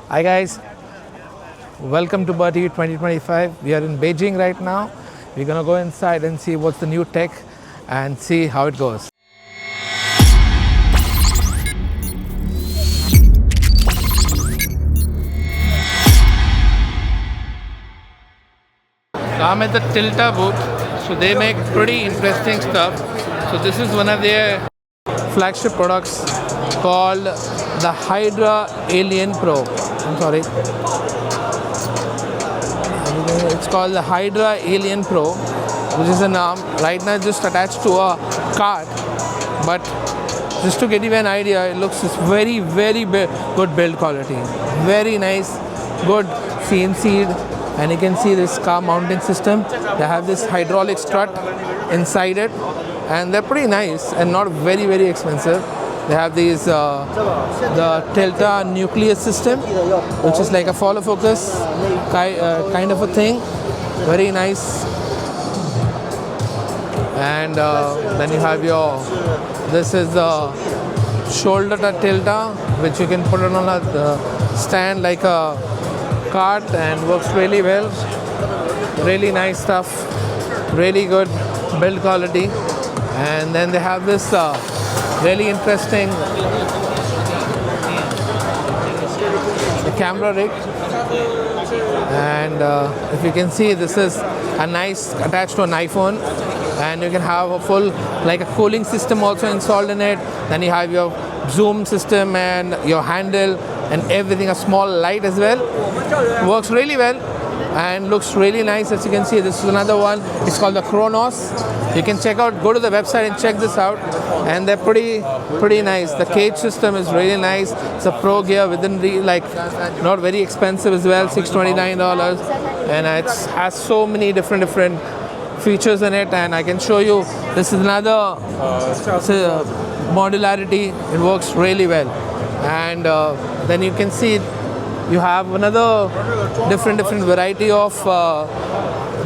Hi guys, welcome to BIRTV 2025. We are in Beijing right now. We're gonna go inside and see what's the new tech and see how it goes. I'm at the Tilta booth, so they make pretty interesting stuff. So this is one of their flagship products called the Hydra Alien Pro. I'm sorry. It's called the Hydra Alien Pro, which is an arm. Right now just attached to a cart, but just to give you an idea, it looks very good build quality. Very nice, good CNC'd, and you can see this car mounting system. They have this hydraulic strut inside it, and they're pretty nice and not very expensive. They have these the Tilta nucleus system, which is like a follow focus kind of a thing. Very nice. And then you have this is the shoulder Tilta, which you can put it on a stand like a cart and works really well. Really nice stuff. Really good build quality. And then they have this really interesting camera rig, and if you can see, this is a nice attached to an iPhone, and you can have a full like a cooling system also installed in it. Then you have your zoom system and your handle and everything, a small light as well. Works really well and looks really nice. As you can see, this is another one. It's called the Kronos. You can go to the website and check this out, and they're pretty nice. The cage system is really nice. It's a pro gear within not very expensive as well, $629, and it has so many different features in it. And I can show you, this is another modularity. It works really well. And then you can see you have another different variety of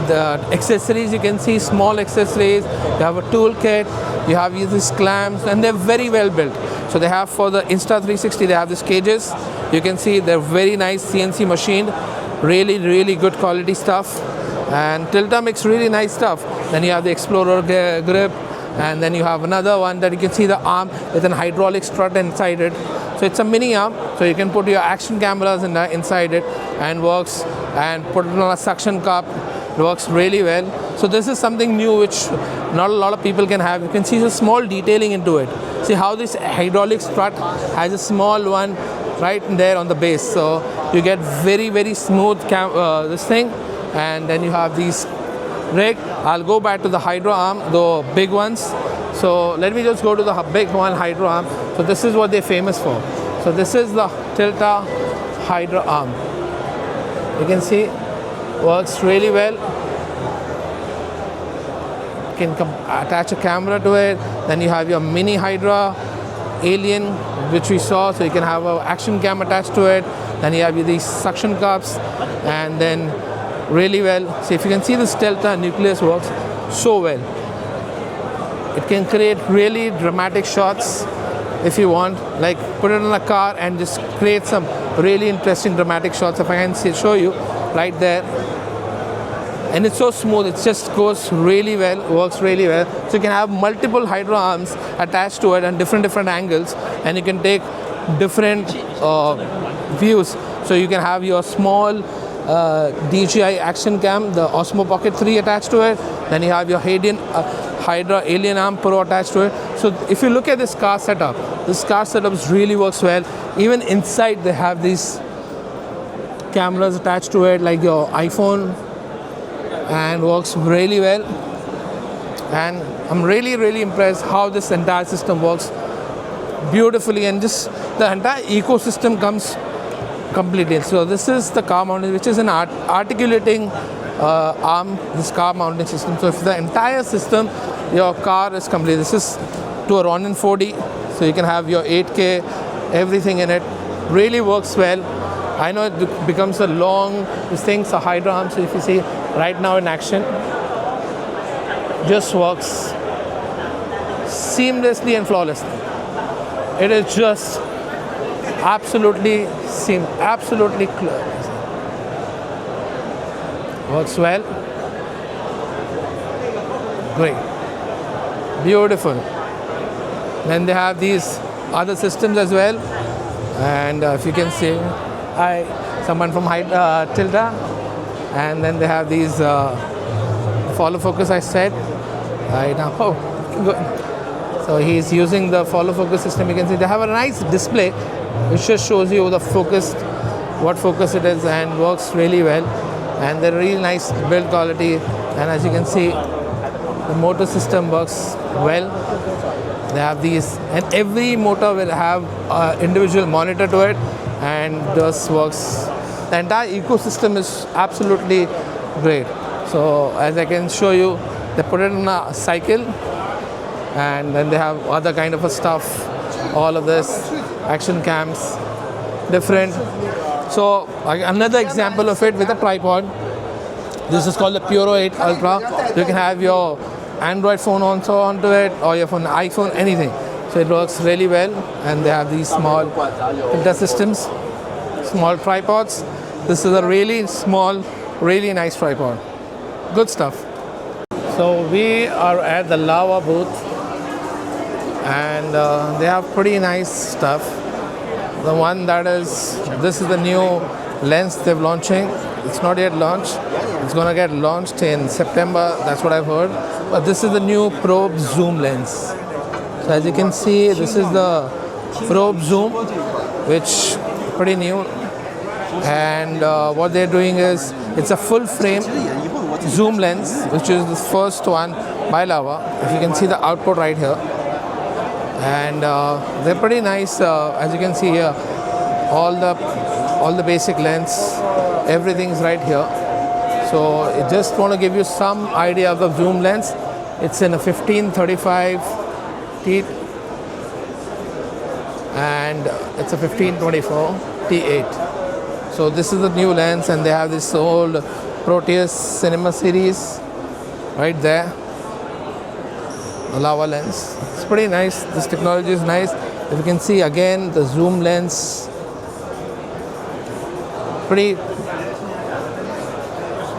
the accessories. You can see small accessories. You have a toolkit. You have these clamps, and they're very well built. So they have, for the Insta360, they have these cages. You can see they're very nice CNC machined. Really good quality stuff. And Tilta makes really nice stuff. Then you have the Explorer grip, and then you have another one that you can see the arm with an hydraulic strut inside it. So it's a mini arm, so you can put your action cameras inside it, and works, and put it on a suction cup. It works really well. So this is something new which not a lot of people can have. You can see the small detailing into it. See how this hydraulic strut has a small one right there on the base. So you get very smooth this thing. And then you have these rig. I'll go back to the Hydra arm, the big ones. So let me just go to the big one, Hydra arm. So this is what they're famous for. So this is the Tilta Hydra arm. You can see, works really well. You can attach a camera to it. Then you have your mini Hydra Alien, which we saw. So you can have an action cam attached to it. Then you have these suction cups, and then really well. So if you can see, this Tilta nucleus works so well. It can create really dramatic shots if you want, like put it on a car and just create some really interesting dramatic shots. If I can show you right there. And it's so smooth, it just goes really well, works really well. So you can have multiple Hydra arms attached to it and different angles, and you can take different views. So you can have your small DJI action cam, the Osmo Pocket 3 attached to it. Then you have your Hydra Alien Arm Pro attached to it. So if you look at this car setup really works well. Even inside they have these cameras attached to it, like your iPhone, and works really well. And I'm really impressed how this entire system works beautifully, and just the entire ecosystem comes completely. So this is the car mounting, which is an articulating arm, this car mounting system. So if the entire system, your car is complete. This is to a Ronin 4D, so you can have your 8K, everything in it. Really works well. I know it becomes a long, these things are Hydra arm. So if you see right now in action, just works seamlessly and flawlessly. It is just absolutely clear. Works well. Great. Beautiful. Then they have these other systems as well. And if you can see, someone from Tilda. And then they have these follow focus, I said. Right now. Oh, good. So he's using the follow focus system. You can see they have a nice display which just shows you the focus, what focus it is, and works really well. And they're really nice build quality. And as you can see, the motor system works well. They have these, and every motor will have an individual monitor to it, and this works. The entire ecosystem is absolutely great. So as I can show you, they put it in a cycle, and then they have other kind of a stuff, all of this, action cams, different. So another example of it with a tripod. This is called the Puro 8 Ultra. You can have your Android phone also onto it, or your phone, iPhone, anything. So it works really well. And they have these small filter systems, small tripods. This is a really small, really nice tripod. Good stuff. So we are at the Lava booth, and they have pretty nice stuff. The one that is, this is the new lens they're launching. It's not yet launched. It's going to get launched in September. That's what I've heard. But this is the new probe zoom lens. So as you can see, this is the probe zoom, which pretty new. And what they're doing is, it's a full frame zoom lens, which is the first one by Lava. If you can see the output right here. And they're pretty nice. As you can see here, all the basic lens, everything's right here. So I just want to give you some idea of the zoom lens. It's in a 1535 T, and it's a 1524 T8. So this is the new lens, and they have this old Proteus Cinema series right there. The Lava lens. It's pretty nice. This technology is nice. If you can see again, the zoom lens, pretty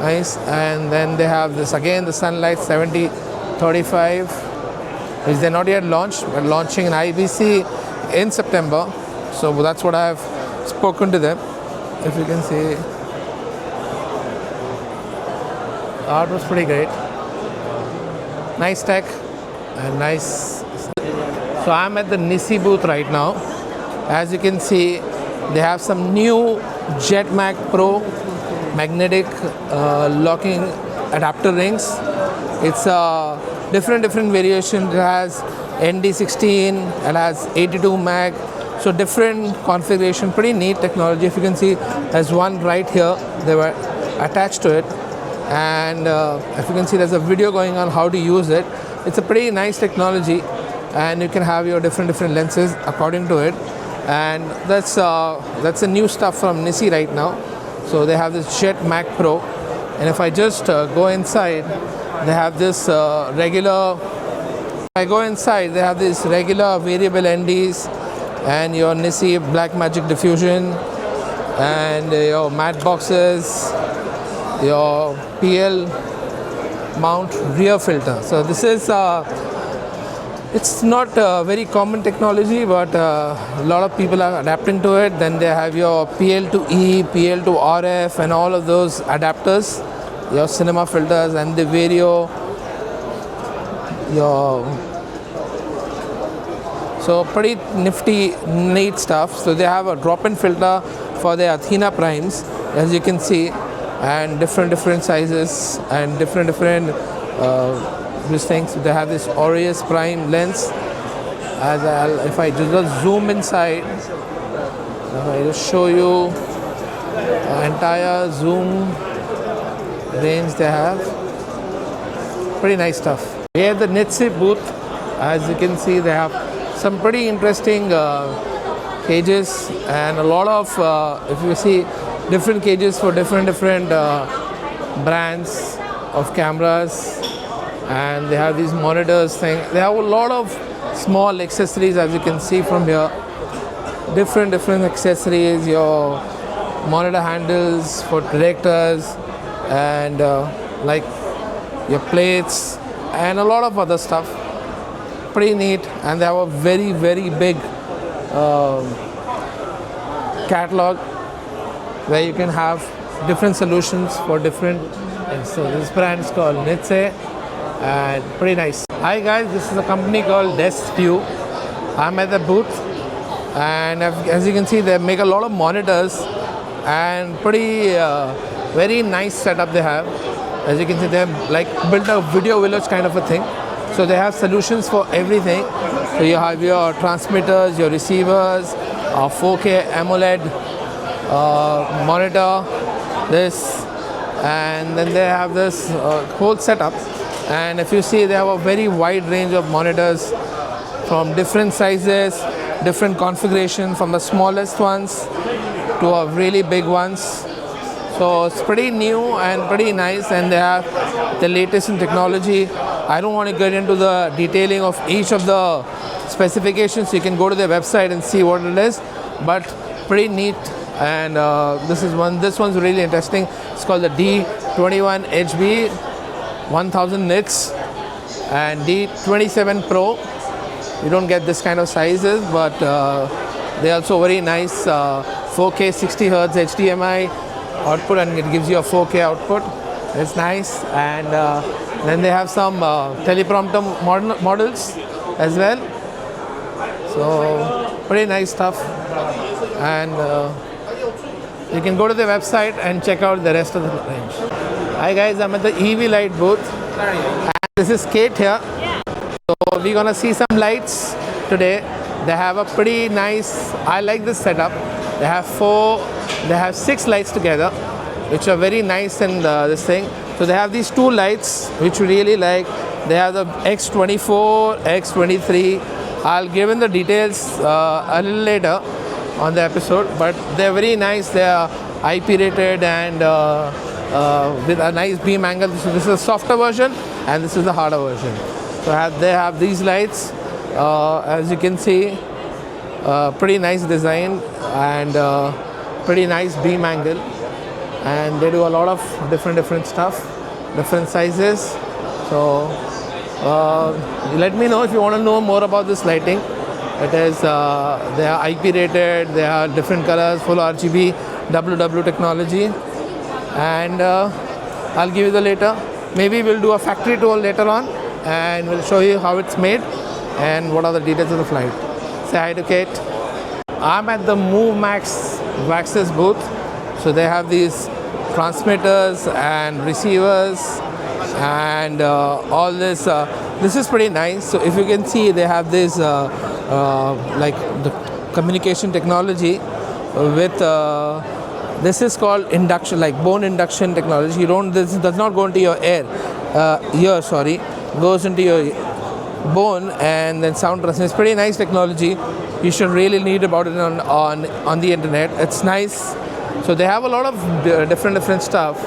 nice. And then they have this again, the Sunlight 7035, which they're not yet launched, but launching in IBC in September. So that's what I've spoken to them. If you can see, the art was pretty great. Nice tech and nice. So I'm at the Nissi booth right now. As you can see, they have some new JetMag Pro magnetic locking adapter rings. It's a different variation. It has ND16, it has 82 mag, so different configuration. Pretty neat technology. If you can see, there's one right here. They were attached to it, and if you can see, there's a video going on how to use it. It's a pretty nice technology, and you can have your different lenses according to it. And that's the new stuff from Nissi right now. So they have this Jet Mac Pro, and if I just go inside, they have this regular. If I go inside, they have this regular variable NDs, and your Nissi Black Magic diffusion, and your matte boxes, your PL mount rear filter. So this is it's not very common technology, but a lot of people are adapting to it. Then they have your PL to E, PL to RF, and all of those adapters, your cinema filters, and the Vario, so pretty nifty, neat stuff. So they have a drop-in filter for the Athena primes, as you can see, and different sizes and different these things. They have this Aureus prime lens. If I just zoom inside, if I just show you the entire zoom range they have, pretty nice stuff. Here at the Nissi booth, as you can see, they have some pretty interesting cages, and a lot of, if you see, different cages for different brands of cameras. And they have these monitors thing. They have a lot of small accessories, as you can see from here. different accessories, your monitor handles for directors, and like your plates and a lot of other stuff. Pretty neat, and they have a very big catalog where you can have different solutions for different things. So this brand is called Nitse, and pretty nice. Hi guys, this is a company called View. I'm at the booth, and as you can see, they make a lot of monitors and pretty very nice setup they have. As you can see, they have like built a video village kind of a thing. So they have solutions for everything. So you have your transmitters, your receivers, 4K AMOLED monitor, this, and then they have this whole setup. And if you see, they have a very wide range of monitors from different sizes, different configuration, from the smallest ones to a really big ones. So it's pretty new and pretty nice, and they have the latest in technology. I don't want to get into the detailing of each of the specifications. You can go to their website and see what it is, but pretty neat. And this one's really interesting. It's called the D21HB 1000 nits and D27 Pro. You don't get this kind of sizes, but they're also very nice 4K 60 Hz HDMI output, and it gives you a 4K output. It's nice. And then they have some teleprompter models as well. So pretty nice stuff. And you can go to the website and check out the rest of the range. Hi guys, I'm at the EV light booth. And this is Kate here. So we're gonna see some lights today. They have a pretty nice, I like this setup. They have 6 lights together, which are very nice in this thing. So they have these 2 lights, which we really like. They have the X24, X23. I'll give in the details a little later on the episode, but they're very nice. They are IP rated and with a nice beam angle. So this is a softer version, and this is the harder version. So they have these lights, as you can see, pretty nice design and pretty nice beam angle, and they do a lot of different stuff, different sizes. So let me know if you want to know more about this lighting. It is they are IP rated, they are different colors, full RGB, WW technology, and I'll give you the later. Maybe we'll do a factory tour later on, and we'll show you how it's made and what are the details of the flight. Say hi to Kate. I'm at the MoveMax Waxes booth. So they have these transmitters and receivers and all this. This is pretty nice. So if you can see, they have this like the communication technology with this is called induction, like bone induction technology. This does not go into your goes into your bone and then sound transmits. Pretty nice technology. You should really read about it on the internet. It's nice. So they have a lot of different stuff.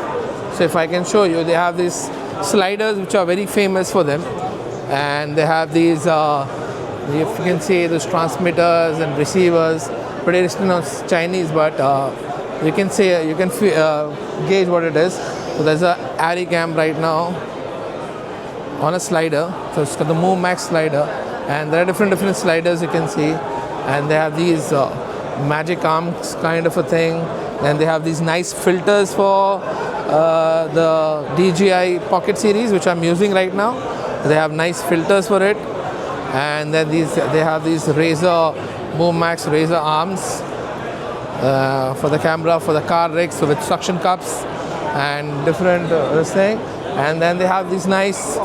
So if I can show you, they have these sliders which are very famous for them, and they have these if you can see, those transmitters and receivers. Pretty distant on Chinese, but you can gauge what it is. So there's a Arri cam right now on a slider. So it's got the MoveMax slider, and there are different sliders you can see, and they have these magic arms kind of a thing, and they have these nice filters for the DJI Pocket series, which I'm using right now. They have nice filters for it, and then they have these MoveMax Razor arms for the camera, for the car rigs, so with suction cups and different this thing. And then they have these nice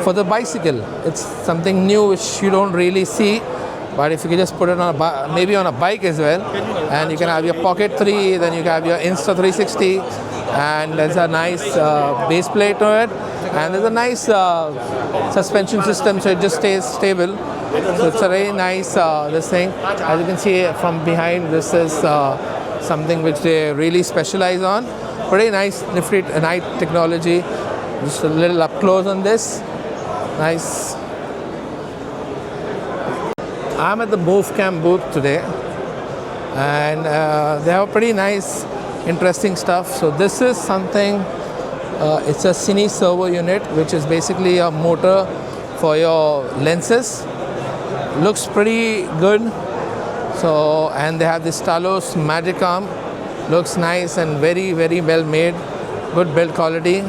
for the bicycle. It's something new which you don't really see, but if you can just put it on maybe on a bike as well, and you can have your Pocket 3, then you can have your Insta 360, and there's a nice base plate to it, and there's a nice suspension system, so it just stays stable. So it's a very nice this thing. As you can see from behind, this is something which they really specialize on. Pretty nice, nifty, nice technology. Just a little up close on this. Nice. I'm at the MoveCam booth today, and they have pretty nice, interesting stuff. So this is something, it's a cine servo unit, which is basically a motor for your lenses. Looks pretty good. So, and they have this Talos Magic Arm. Looks nice and very, very well made. Good build quality.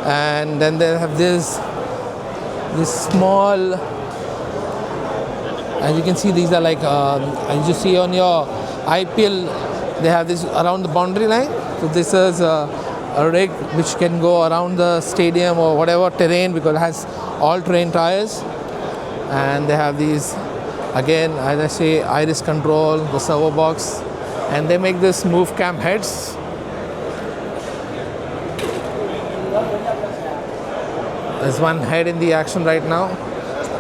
And then they have this small, as you can see, these are like, as you see on your IPL, they have this around the boundary line. So this is a rig which can go around the stadium or whatever terrain, because it has all-terrain tires. And they have these, again, as I say, iris control, the servo box, and they make this move cam heads. There's one head in the action right now,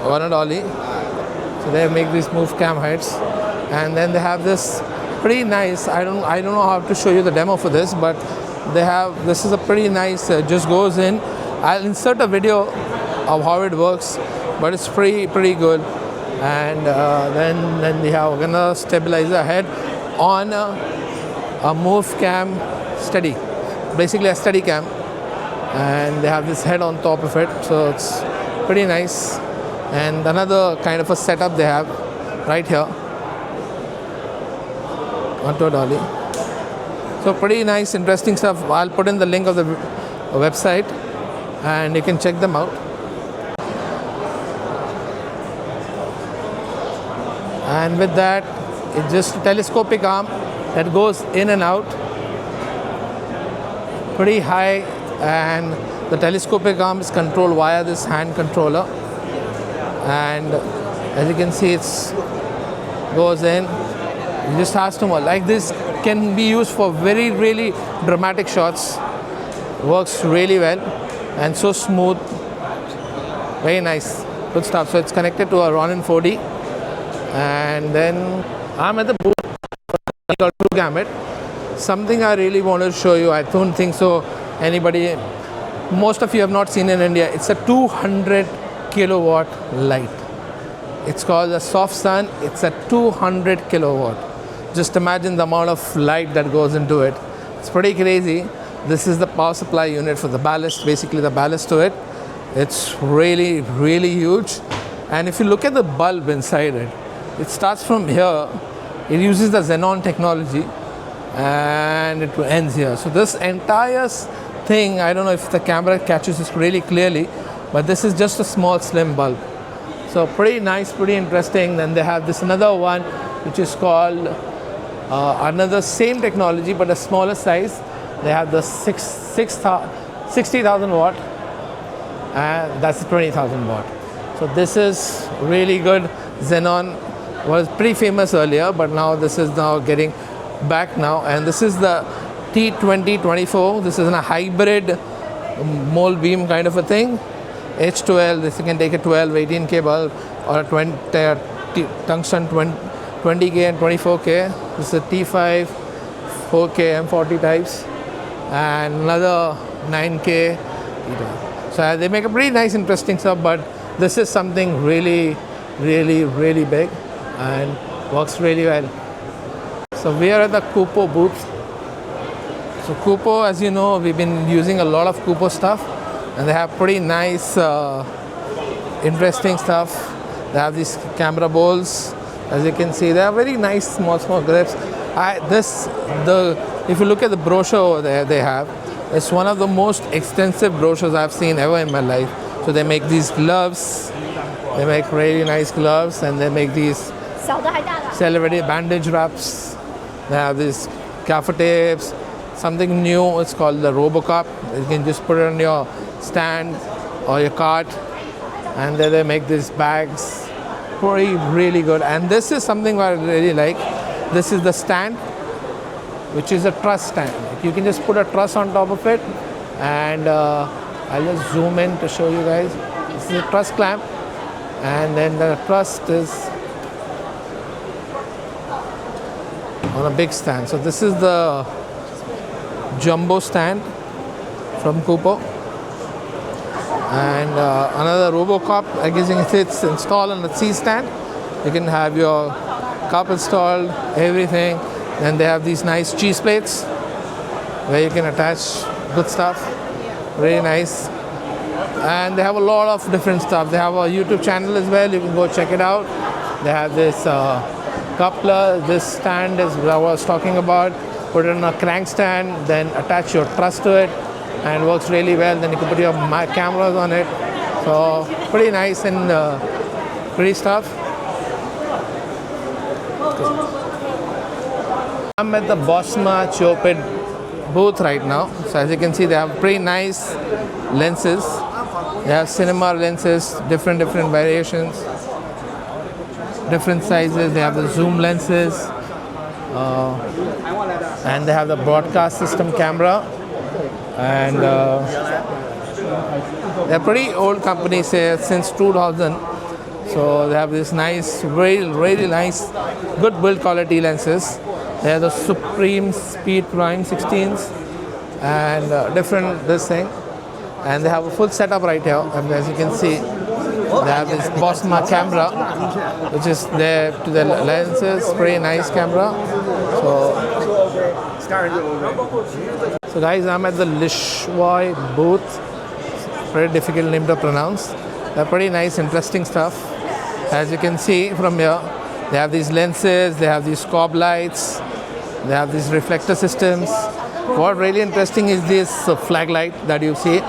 one and ollie. So they make these move cam heads, and then they have this pretty nice. I don't know how to show you the demo for this, but they have, this is a pretty nice. Just goes in. I'll insert a video of how it works, but it's pretty good. And then they have another stabilizer head on a move cam steady, basically a steady cam, and they have this head on top of it, so it's pretty nice. And another kind of a setup they have right here onto a dolly. So pretty nice, interesting stuff. I'll put in the link of the website and you can check them out. And with that, it's just a telescopic arm that goes in and out pretty high, and the telescopic arm is controlled via this hand controller. And as you can see, it's goes in. It just has to move. Like this can be used for very, really dramatic shots. Works really well and so smooth. Very nice, good stuff. So it's connected to a Ronin 4D. And then I'm at the booth called True Gamut. Something I really want to show you. I don't think so anybody, most of you have not seen in India. It's a 200 kilowatt light. It's called a soft sun. It's a 200 kilowatt. Just imagine the amount of light that goes into it. It's pretty crazy. This is the power supply unit for the ballast, basically the ballast to it. It's really, really huge. And if you look at the bulb inside it, it starts from here. It uses the xenon technology and it ends here. So this entire thing, I don't know if the camera catches this really clearly, but this is just a small slim bulb. So pretty nice, pretty interesting. Then they have this another one which is called another same technology but a smaller size. They have the 60,000 watt, and that's 20,000 watt. So this is really good. Xenon was pretty famous earlier, but now this is now getting back now. And this is the T2024. This is a hybrid mole beam kind of a thing. H12, this you can take a 12, 18K bulb or a 20, tungsten 20K and 24K. This is a T5, 4K, M40 types, and another 9K. So they make a pretty nice, interesting stuff, but this is something really, really, really big and works really well. So we are at the Kupo booth. So Kupo, as you know, we've been using a lot of Kupo stuff, and they have pretty nice, interesting stuff. They have these camera bowls. As you can see, they are very nice, small grips. If you look at the brochure over there, they have, it's one of the most extensive brochures I've seen ever in my life. So they make these gloves. They make really nice gloves, and they make these celebrity bandage wraps. They have these gaffer tapes. Something new, it's called the RoboCop. You can just put it on your stand or your cart, and then they make these bags. Really good. And this is something I really like. This is the stand, which is a truss stand. You can just put a truss on top of it, and I'll just zoom in to show you guys. This is a truss clamp, and then the truss is on a big stand. So this is the jumbo stand from Kupo. And another RoboCop, I guess it's installed on the C stand. You can have your cup installed, everything. Then they have these nice cheese plates where you can attach good stuff. Really nice. And they have a lot of different stuff. They have a YouTube channel as well. You can go check it out. They have this coupler. This stand is what I was talking about. Put it on a crank stand, then attach your truss to it, and it works really well. Then you can put your cameras on it. So pretty nice and pretty stuff. I'm at the Bosma Chopid booth right now. So as you can see, they have pretty nice lenses. They have cinema lenses, different variations, different sizes. They have the zoom lenses, and they have the broadcast system camera. And they're pretty old companies here since 2000. So they have this nice, really nice, good build quality lenses. They have the Supreme Speed Prime 16s and different this thing. And they have a full setup right here. And as you can see, they have this Bosma camera, which is there to the lenses. Pretty nice camera. So guys, I'm at the Lishwai booth. Pretty difficult name to pronounce. They're pretty nice, interesting stuff. As you can see from here, they have these lenses, they have these scope lights, they have these reflector systems. What really interesting is this flag light that you see.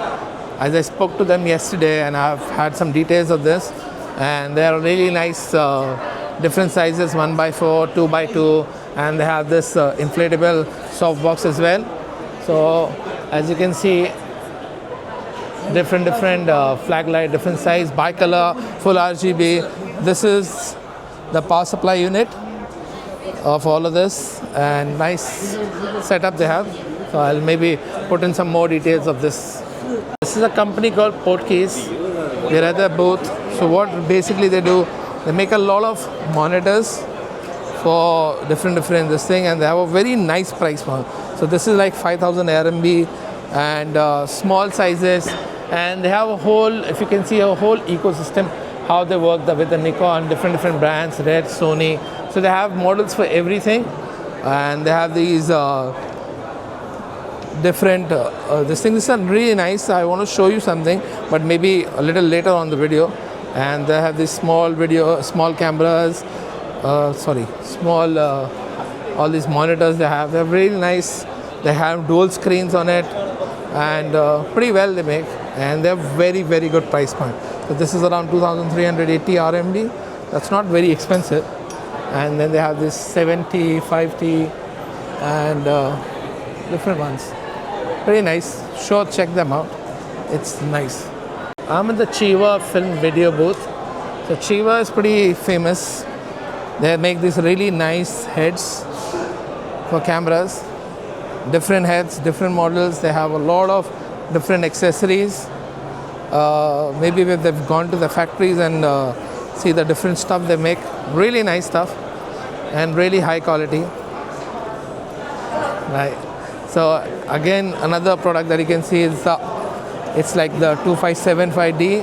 As I spoke to them yesterday, and I've had some details of this, and they are really nice, different sizes, 1x4, 2x2, and they have this inflatable softbox as well. So as you can see, different flag light, different size, bicolor, full RGB. This is the power supply unit of all of this, and nice setup they have. So I'll maybe put in some more details of this. This is a company called Portkeys. We're at their booth. So what basically they do, they make a lot of monitors for different this thing, and they have a very nice price point. So this is like 5,000 RMB and small sizes, and they have a whole, if you can see, a whole ecosystem how they work with the Nikon, different brands, Red, Sony. So they have models for everything, and they have these different this thing. This is really nice. I want to show you something, but maybe a little later on the video. And they have these small cameras, all these monitors they have. They're really nice. They have dual screens on it, and pretty well they make, and they're very good price point. So this is around 2,380 RMB. That's not very expensive. And then they have this 70, 5T, and different ones. Pretty nice. Sure, check them out. It's nice. I'm in the Chiva film video booth. So Chiva is pretty famous. They make these really nice heads for cameras. Different heads, different models. They have a lot of different accessories. Maybe they've gone to the factories and see the different stuff they make. Really nice stuff and really high quality. Right. So again, another product that you can see is it's like the 2575D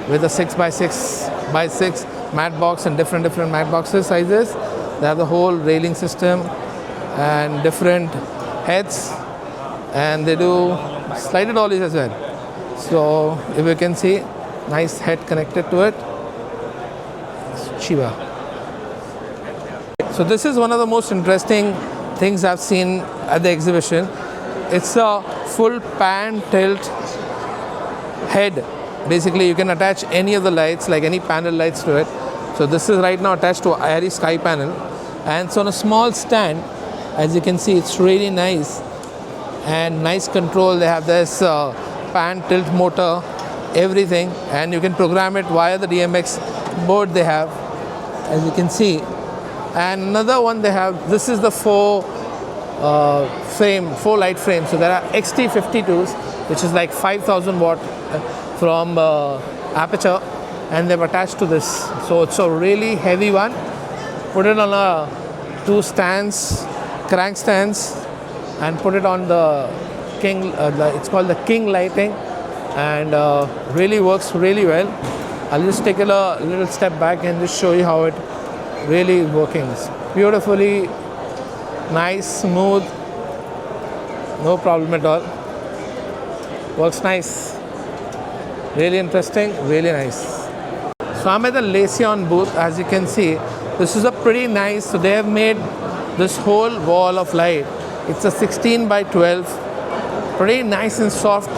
with a 6x6x6 matte box and different matte boxes sizes. They have the whole railing system and different heads, and they do slided dollies as well. So if you can see, nice head connected to it. Chiva. So this is one of the most interesting things I've seen at the exhibition. It's a full pan tilt head. Basically, you can attach any of the lights, like any panel lights to it. So this is right now attached to Airy Sky panel, and it's on a small stand. As you can see, it's really nice and nice control. They have this pan tilt motor, everything, and you can program it via the DMX board they have, as you can see. And another one they have, this is the 4 light frame. So there are XT52s, which is like 5,000 watt from aperture, and they've attached to this. So it's a really heavy one. Put it on 2 stands, crank stands, and put it on the King, it's called the King lighting, and really works really well. I'll just take a little step back and just show you how it really is working. It's beautifully Nice, smooth, no problem at all. Works nice. Really interesting, really nice. So I'm at the Lesion booth. As you can see, this is a pretty nice, so they have made this whole wall of light. It's a 16 by 12, pretty nice and soft.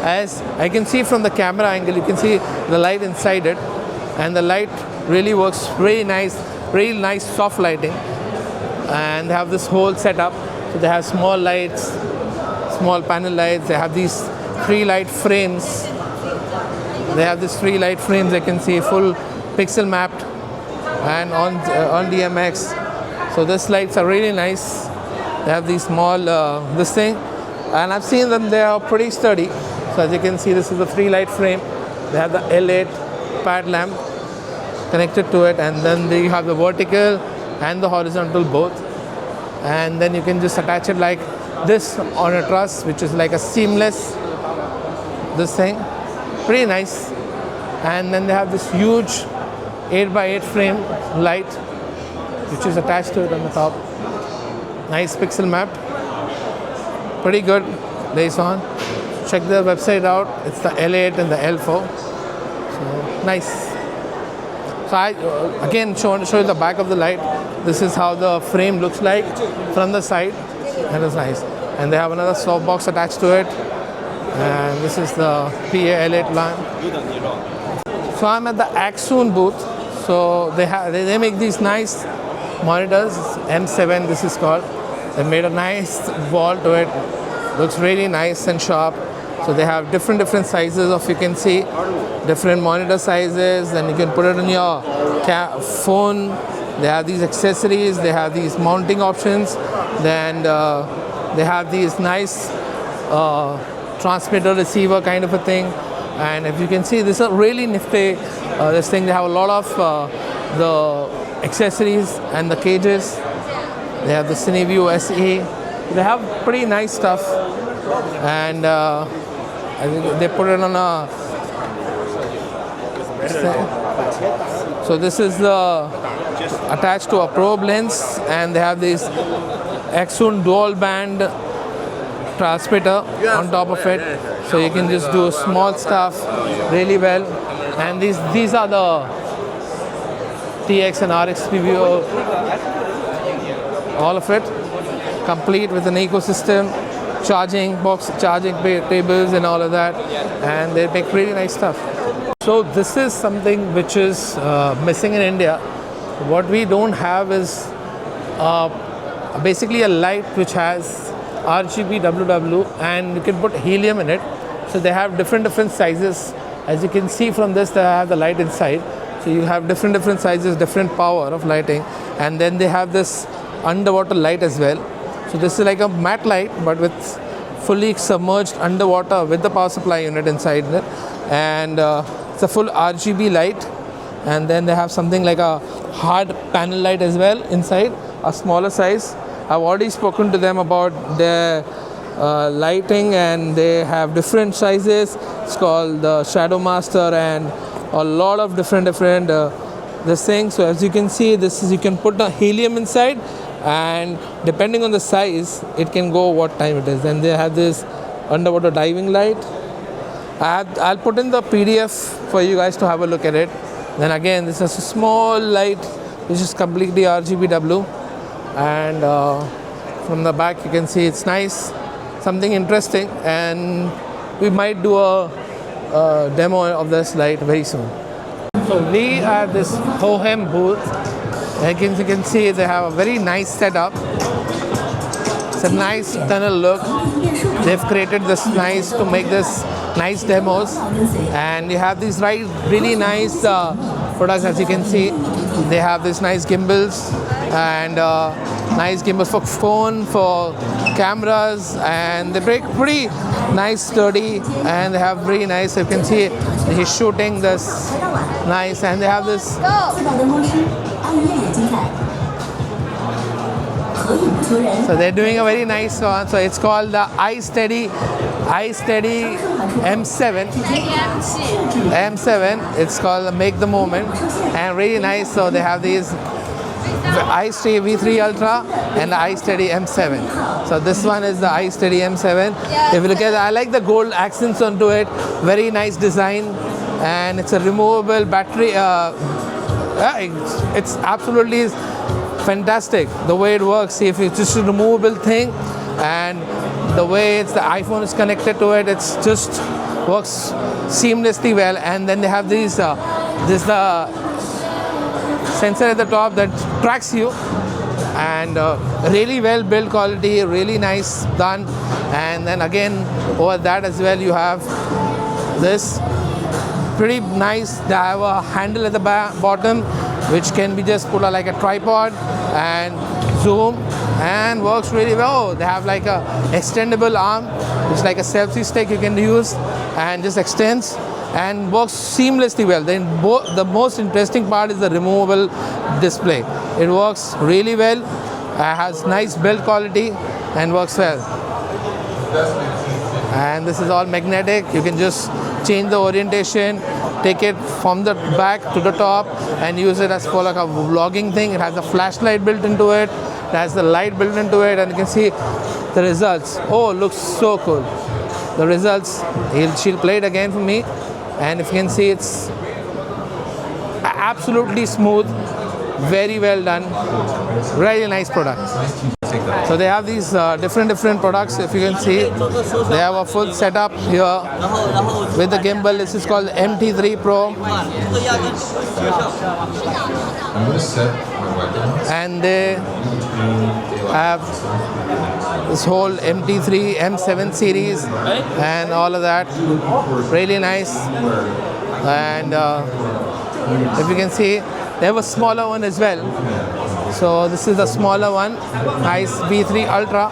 As I can see from the camera angle, you can see the light inside it, and the light really works really nice soft lighting. And they have this whole setup. So they have small lights, small panel lights. They have these 3 light frames. They have these 3 light frames. I can see full pixel mapped and on DMX. So these lights are really nice. They have these small this thing, and I've seen them. They are pretty sturdy. So as you can see, this is the 3 light frame. They have the L8 pad lamp connected to it, and then they have the vertical and the horizontal both. And then you can just attach it like this on a truss, which is like a seamless this thing. Pretty nice. And then they have this huge 8x8 frame light which is attached to it on the top. Nice pixel mapped. Pretty good. Lace on. Check their website out. It's the L8 and the L4. So nice. So I again show you the back of the light. This is how the frame looks like from the side. That is nice. And they have another softbox attached to it. And this is the PA L8 lamp. So I'm at the Axon booth. So they make these nice monitors. M7 this is called. They made a nice wall to it. Looks really nice and sharp. So they have different sizes of, you can see, different monitor sizes, and you can put it on your phone. They have these accessories, they have these mounting options, then they have these nice transmitter receiver kind of a thing. And if you can see, this is a really nifty this thing. They have a lot of the accessories and the cages. They have the CineView SE. They have pretty nice stuff, and I think they put it on a. So this is the attached to a probe lens, and they have this Axon dual band transmitter on top of it, so you can just do small stuff really well. And these are the TX and RX preview, all of it complete with an ecosystem, charging box, charging tables and all of that, and they make really nice stuff. So this is something which is missing in India. What we don't have is basically a light which has RGB WW, and you can put helium in it. So they have different sizes. As you can see from this, they have the light inside. So you have different sizes, different power of lighting, and then they have this underwater light as well. So this is like a matte light, but with fully submerged underwater with the power supply unit inside it, and it's a full RGB light. And then they have something like a hard panel light as well inside, a smaller size. I've already spoken to them about their lighting, and they have different sizes. It's called the Shadow Master, and a lot of different this thing. So as you can see, this is, you can put a helium inside, and depending on the size, it can go what time it is. Then they have this underwater diving light. I'll put in the PDF for you guys to have a look at it. Then again, this is a small light which is completely RGBW, and from the back you can see it's nice, something interesting, and we might do a demo of this light very soon. So we are at this Hohem booth. As you can see, they have a very nice setup. It's a nice tunnel look. They've created this nice to make this nice demos, and you have these really nice products. As you can see, they have this nice gimbals, and nice gimbals for phone, for cameras, and they break pretty nice, sturdy, and they have very nice. You can see he's shooting this nice, and they have this. So they're doing a very nice one. So it's called the iSteady M7. M7. It's called the Make the Moment, and really nice. So they have these iSteady V3 Ultra and the iSteady M7. So this one is the iSteady M7. If you look at it, I like the gold accents onto it. Very nice design, and it's a removable battery. It's absolutely fantastic the way it works. See, if it's just a removable thing, and the way the iPhone is connected to it, it's just works seamlessly well. And then they have these this the sensor at the top that tracks you, and really well built quality, really nice done. And then again over that as well, you have this pretty nice. They have a handle at the bottom which can be just put like a tripod and zoom, and works really well. They have like a extendable arm, it's like a selfie stick you can use, and just extends and works seamlessly well. Then the most interesting part is the removable display. It works really well, has nice build quality and works well. And this is all magnetic. You can just change the orientation, take it from the back to the top and use it as for like a vlogging thing. It has a flashlight built into it. It has the light built into it, and you can see the results. Oh, it looks so cool. The results, she'll play it again for me. And if you can see, it's absolutely smooth, very well done, really nice product. So they have these different products. If you can see, they have a full setup here with the gimbal. This is called MT3 Pro, and they have this whole MT3 M7 series and all of that, really nice. And if you can see, they have a smaller one as well. So this is the smaller one, nice V3 Ultra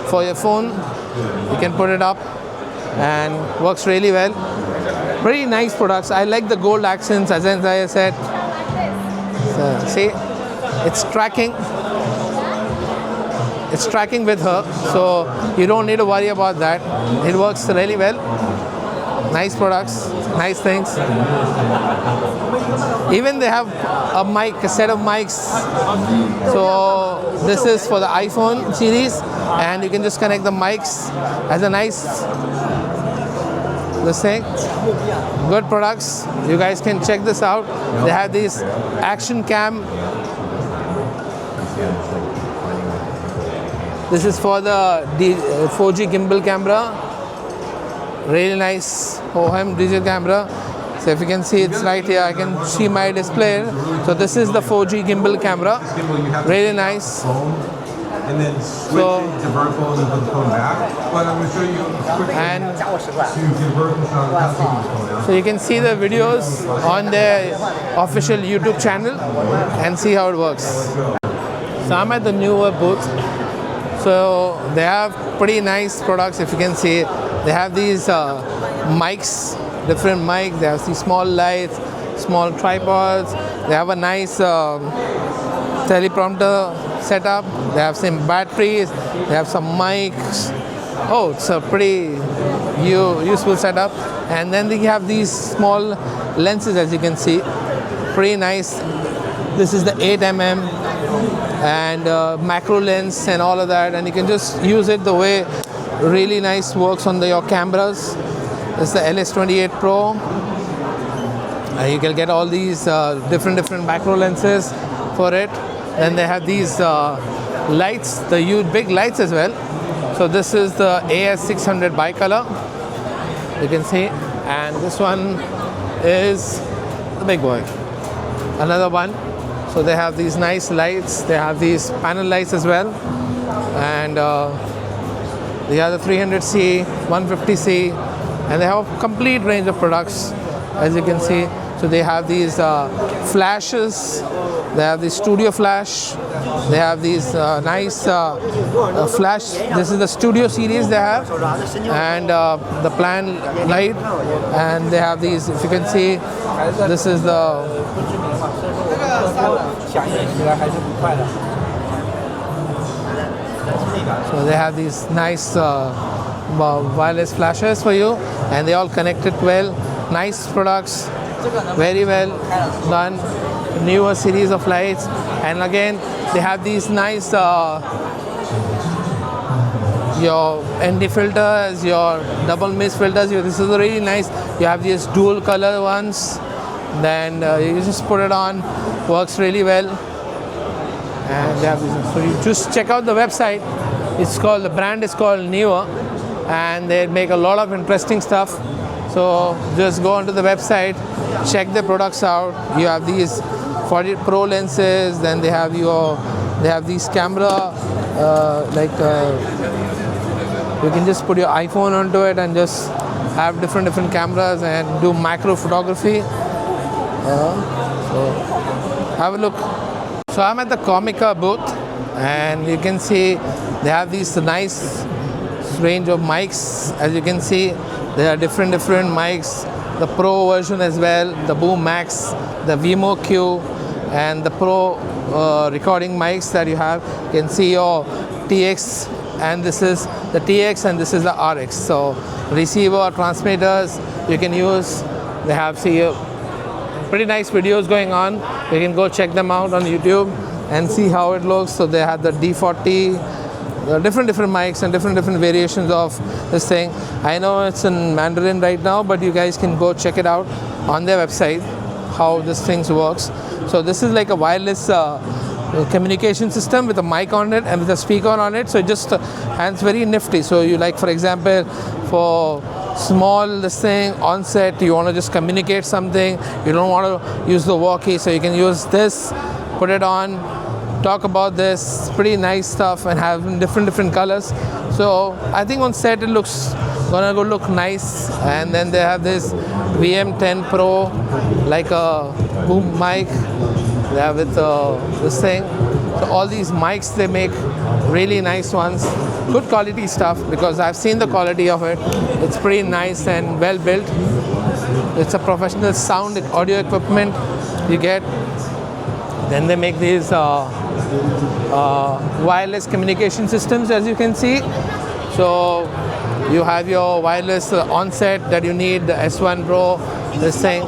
for your phone. You can put it up and works really well. Pretty nice products. I like the gold accents, as I said. So, see, it's tracking with her, so you don't need to worry about that. It works really well. Nice products, nice things. Even they have a mic, a set of mics. So this is for the iPhone series, and you can just connect the mics as a nice, this thing. Good products. You guys can check this out. They have these action cam. This is for the 4G gimbal camera. Really nice OM digital camera. So if you can see, it's right here. I can see my display. So this is the 4G gimbal camera. Really nice. And then switch it to vertical and put the phone back. But I'm going to show you quickly and to get vertical shot without taking the phone out. So you can see the videos on their official YouTube channel and see how it works. So I'm at the newer booth. So they have pretty nice products. If you can see, they have these mics, different mics. They have these small lights, small tripods. They have a nice teleprompter setup. They have some batteries. They have some mics. Oh, it's a pretty useful setup. And then they have these small lenses, as you can see. Pretty nice. This is the 8mm and macro lens and all of that. And you can just use it the way really nice works on your cameras. This is the LS28 Pro. You can get all these different macro lenses for it. Then they have these lights, the huge big lights as well. So this is the AS600 bicolor, you can see, and this one is the big boy, another one. So they have these nice lights. They have these panel lights as well, and they have the 300C, 150C, and they have a complete range of products, as you can see. So they have these flashes. They have the studio flash. They have these nice flash. This is the studio series they have, and the plan light. And they have these. If you can see, this is the. So they have these nice wireless flashes for you, and they all connected well. Nice products, very well done. Newer series of lights. And again, they have these nice your ND filters, your double mist filters. This is really nice. You have these dual color ones. Then you just put it on, works really well. And they have this. So you just check out the website. The brand is called Neo, and they make a lot of interesting stuff. So just go onto the website, check the products out. You have these 40 Pro lenses. Then they have these camera you can just put your iPhone onto it and just have different cameras and do macro photography. So have a look. So I'm at the Comica booth, and you can see they have these nice range of mics. As you can see, there are different mics. The Pro version as well, the Boom Max, the Vimo Q, and the Pro recording mics that you have. You can see your TX, and this is the TX, and this is the RX. So receiver, transmitters you can use. They have pretty nice videos going on. You can go check them out on YouTube and see how it looks. So they have the D40, different mics and different variations of this thing. I know it's in Mandarin right now, but you guys can go check it out on their website how this thing works. So this is like a wireless communication system with a mic on it and with a speaker on it. So it just hands very nifty. So you like, for example, for small this thing on set, you want to just communicate something, you don't want to use the walkie, so you can use this, put it on, talk about this. Pretty nice stuff, and have different colors. So I think on set it looks gonna go look nice. And then they have this VM10 Pro, like a boom mic. They have with this thing. So all these mics, they make really nice ones. Good quality stuff, because I've seen the quality of it. It's pretty nice and well built. It's a professional sound audio equipment you get. Then they make these wireless communication systems, as you can see. So you have your wireless on-set that you need, the S1 Pro, this thing.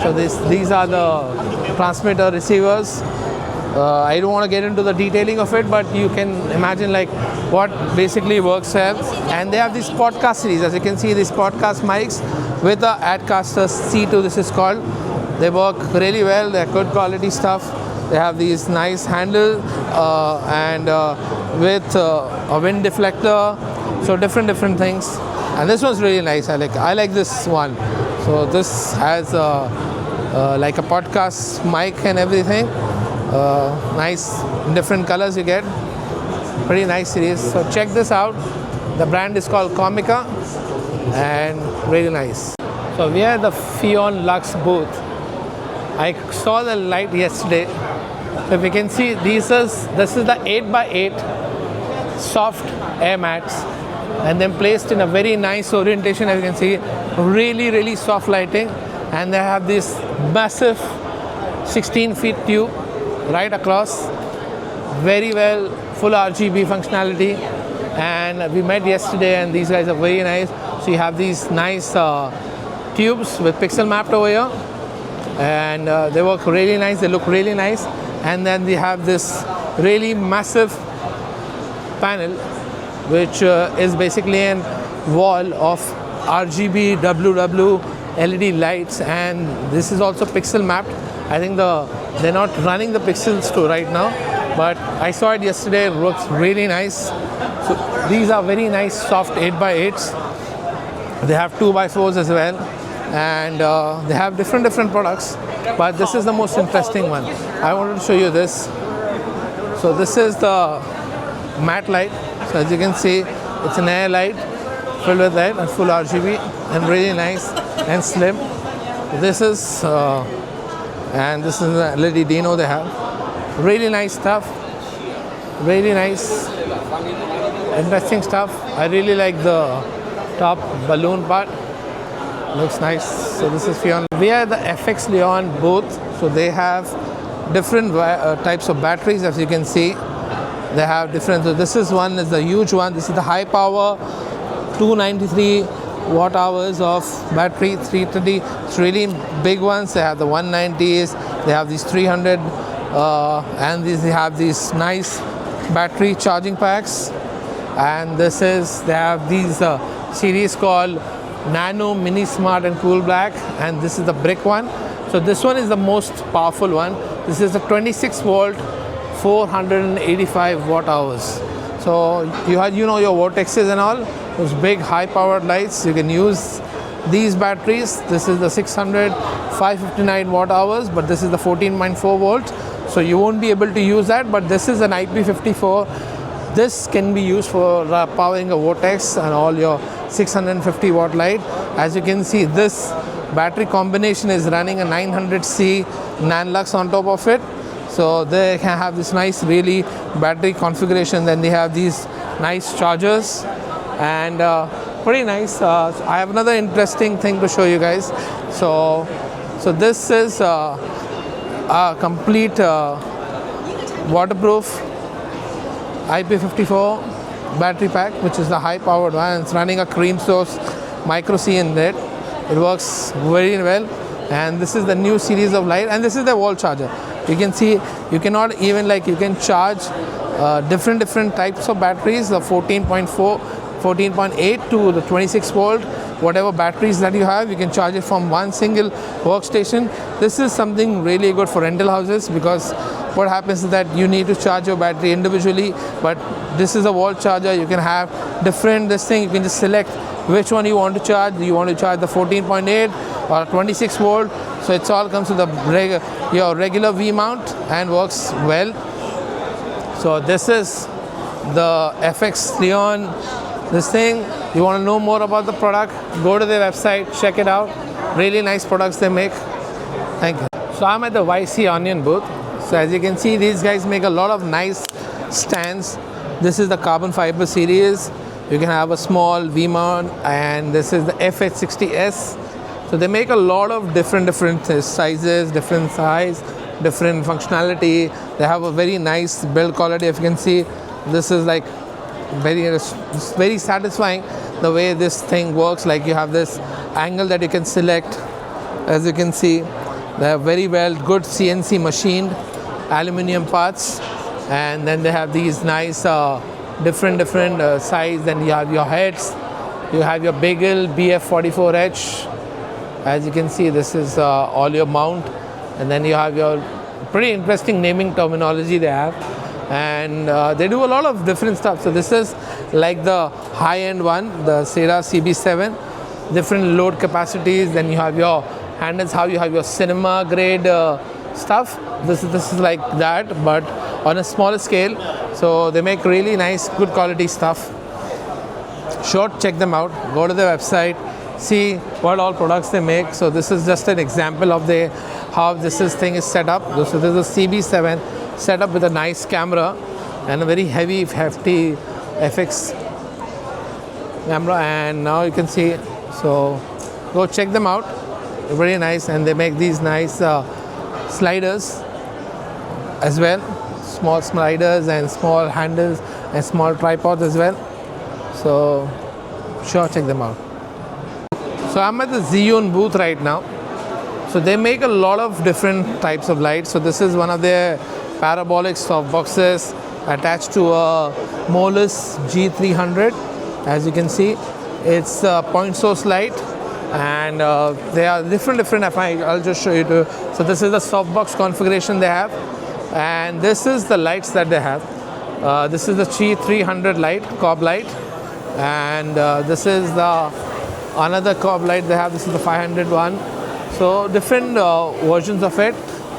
So these are the transmitter receivers. I don't want to get into the detailing of it, but you can imagine like what basically works here. And they have these podcast series, as you can see, these podcast mics with the Adcaster C2, this is called. They work really well. They're good quality stuff. They have these nice handle and with a wind deflector. So different things. And this one's really nice. I like this one. So this has like a podcast mic and everything. Nice different colors you get. Pretty nice series. So check this out. The brand is called Comica, and really nice. So we are at the Fion Lux booth. I saw the light yesterday. So if you can see, this is the 8x8 soft air mats, and then placed in a very nice orientation. As you can see, really soft lighting. And they have this massive 16 feet tube right across, very well, full RGB functionality. And we met yesterday, and these guys are very nice. So you have these nice tubes with pixel mapped over here, and they work really nice, they look really nice. And then they have this really massive panel, which is basically a wall of RGB WW LED lights, and this is also pixel mapped. I think they're not running the pixels to right now, but I saw it yesterday. It looks really nice. So these are very nice soft 8x8s. They have 2x4s as well, and they have different products, but this is the most interesting one. I wanted to show you this. So this is the matte light. So as you can see, it's an air light filled with light and full RGB, and really nice and slim. This is and this is the LED Dino they have. Really nice stuff. Really nice, interesting stuff. I really like the top balloon part. Looks nice. So this is Fion. We are at the FX Leon booth. So they have different types of batteries, as you can see. They have different. So this is one, is the huge one. This is the high power 293 watt hours of battery, 330. It's really big ones. They have the 190s. They have these 300 and they have these nice battery charging packs. And they have these series called Nano, Mini, Smart and Cool Black, and this is the brick one. So this one is the most powerful one. This is a 26 volt 485 watt hours. So you know your vortexes and all, those big high powered lights, you can use these batteries. This is the 600 559 watt hours, but this is the 14.4 volt, so you won't be able to use that. But this is an IP54. This can be used for powering a vortex and all your 650 watt light. As you can see, this battery combination is running a 900C Nanlux on top of it, so they can have this nice really battery configuration. Then they have these nice chargers and pretty nice. I have another interesting thing to show you guys. So this is a complete waterproof IP54 battery pack, which is the high powered one. It's running a cream source micro C in it. It works very well, and this is the new series of light, and this is the wall charger. You can see you cannot even you can charge different types of batteries, the 14.4, 14.8 to the 26 volt. Whatever batteries that you have, you can charge it from one single workstation. This is something really good for rental houses, because what happens is that you need to charge your battery individually, but this is a wall charger. You can have different you can just select which one you want to charge. You want to charge the 14.8 or 26 volt, so it's all comes with your regular V mount and works well. So this is the FX Leon. This thing, you want to know more about the product, go to their website, check it out. Really nice products they make. Thank you. So I'm at the YC Onion booth. So as you can see, these guys make a lot of nice stands. This is the carbon fiber series. You can have a small V mount, and this is the FH60S. So they make a lot of different sizes, different size, different functionality. They have a very nice build quality. If you can see, this is very satisfying the way this thing works. You have this angle that you can select. As you can see, they have very good CNC machined aluminum parts, and then they have these nice different size. Then you have your heads, you have your Beagle BF44H. As you can see, this is all your mount, and then you have your pretty interesting naming terminology they have. And they do a lot of different stuff. So this is like the high-end one, the Sera CB7, different load capacities. Then you have your handles, how you have your cinema grade stuff. This is like that, but on a smaller scale. So they make really nice, good quality stuff. Sure, check them out. Go to their website, see what all products they make. So this is just an example of how this thing is set up. So this is a CB7 set up with a nice camera and a very hefty FX camera. And now you can see, so go check them out. They're very nice, and they make these nice sliders as well, small sliders and small handles and small tripods as well. So sure, check them out. So I'm at the Zhiyun booth right now. So they make a lot of different types of lights. So this is one of their parabolic soft boxes attached to a Molus G300. As you can see, it's a point source light, and they are different. I'll just show you too. So this is the softbox configuration they have, and this is the lights that they have. This is the G300 light, cob light, and this is the another cob light they have. This is the 500 one. So different versions of it,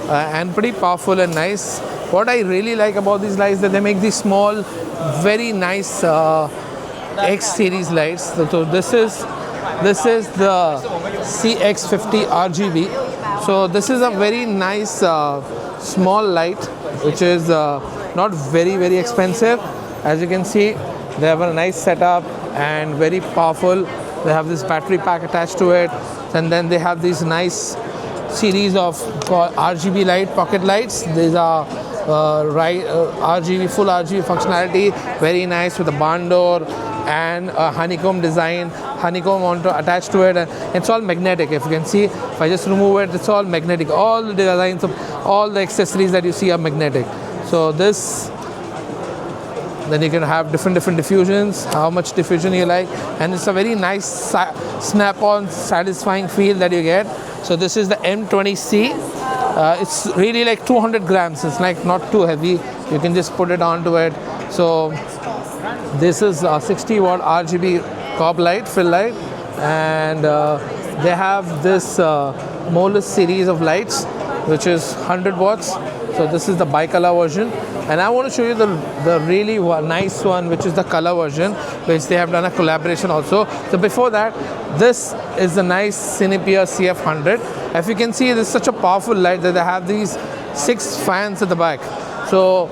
and pretty powerful and nice. What I really like about these lights is that they make these small, very nice X series lights. So this is the CX50 RGB. So this is a very nice small light, which is not very expensive. As you can see, they have a nice setup and very powerful. They have this battery pack attached to it, and then they have these nice series of RGB light, pocket lights. These are RGB, full RGB functionality, very nice, with a barn door and a honeycomb design, honeycomb attached to it, and it's all magnetic. If you can see, if I just remove it, it's all magnetic. All the designs of all the accessories that you see are magnetic. So this, then you can have different diffusions, how much diffusion you like, and it's a very nice snap-on satisfying feel that you get. So this is the M20C. It's really like 200 grams. It's like not too heavy. You can just put it onto it. So this is a 60 watt RGB cob light, fill light, and they have this Molus series of lights, which is 100 watts. So this is the bicolor version, and I want to show you the really nice one, which is the color version, which they have done a collaboration also. So before that, this is the nice Cinepia CF100. If you can see, this is such a powerful light that they have these 6 fans at the back. So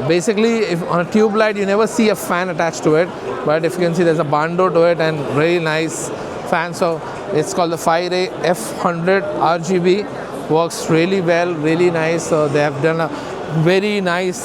basically, if on a tube light you never see a fan attached to it, but if you can see, there's a bando to it and really nice fan. So it's called the Fire F100 RGB. Works really well, really nice. So they have done a very nice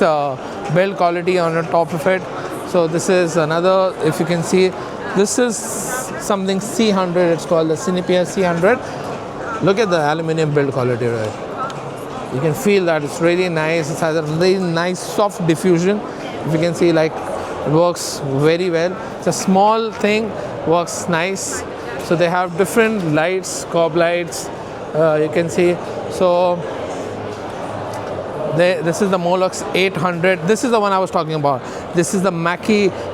build quality on the top of it. So this is another, if you can see, this is something C100. It's called the Cinepia C100. Look at the aluminium build quality, right? You can feel that it's really nice. It has a really nice soft diffusion. If you can see, like, it works very well. It's a small thing, works nice. So they have different lights, cob lights, you can see. So this is the Molux 800. This is the one I was talking about. This is the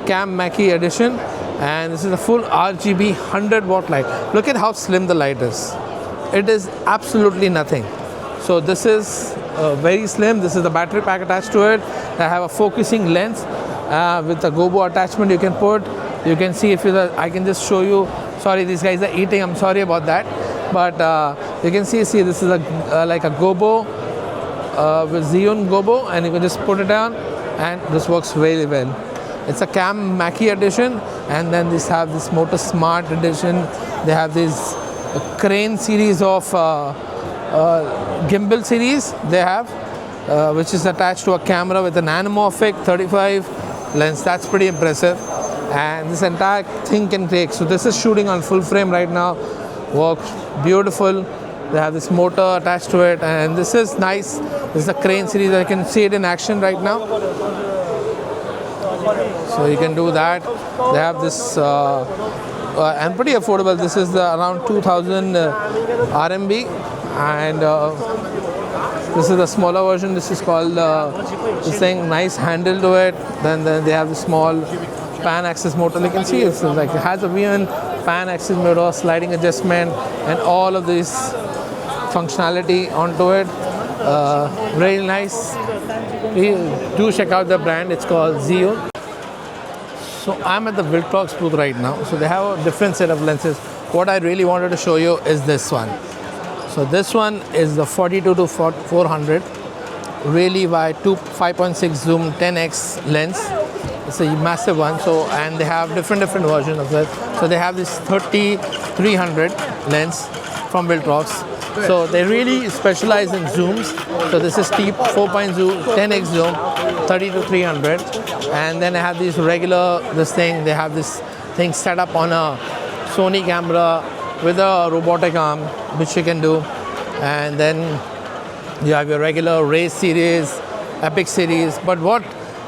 Cam Mackie edition, and this is a full RGB 100 watt light. Look at how slim the light is. It is absolutely nothing. So this is very slim. This is the battery pack attached to it. I have a focusing lens with a gobo attachment you can put. You can see, if I can just show you. Sorry, these guys are eating. I'm sorry about that. But you can see this is like a gobo with Xeon gobo, and you can just put it down, and this works very well. It's a Cam Mackie edition, and then these have this Motor Smart edition. They have this crane series of gimbal series they have, which is attached to a camera with an anamorphic 35 lens. That's pretty impressive, and this entire thing can take. So this is shooting on full frame right now. Works beautiful. They have this motor attached to it, and this is nice. This is the crane series. I can see it in action right now. So you can do that. They have this and pretty affordable. This is around 2000 RMB, and this is the smaller version. This is called this thing, nice handle to it. Then they have the small pan axis motor. You can see it has a V1 pan axis motor, sliding adjustment, and all of this functionality onto it. Very nice. Do check out the brand. It's called Xeon. So I'm at the Viltrox booth right now. So they have a different set of lenses. What I really wanted to show you is this one. So this one is the 42 to 400 really wide 5.6 zoom 10x lens. It's a massive one. So, and they have different versions of it. So they have this 30-300 lens from Viltrox. So they really specialize in zooms. So this is T 4.0 10x zoom 30 to 300, and then I have these regular they have this thing set up on a Sony camera with a robotic arm, which you can do. And then you have your regular race series, epic series. But what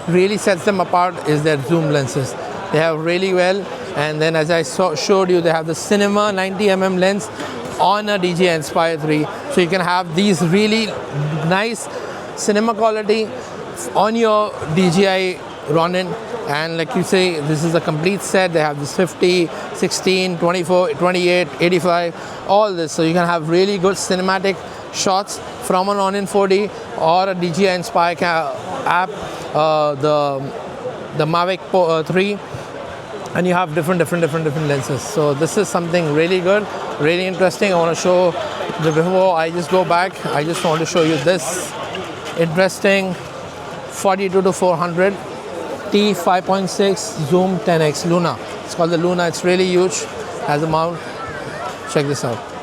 really sets them apart is their zoom lenses. They have really well. And then, as I showed you, they have the Cinema 90mm lens on a DJI Inspire 3. So you can have these really nice cinema quality on your DJI Ronin. And like you say, this is a complete set. They have this 50, 16, 24, 28, 85, all this. So you can have really good cinematic shots from a Ronin 4D or a DJI Inspire app, the Mavic 3. And you have different lenses. So this is something really good, really interesting. I want to show, before I just go back, I just want to show you this interesting 42 to 400 T 5.6 zoom 10x Luna. It's called the Luna. It's really huge. Has a mount. Check this out.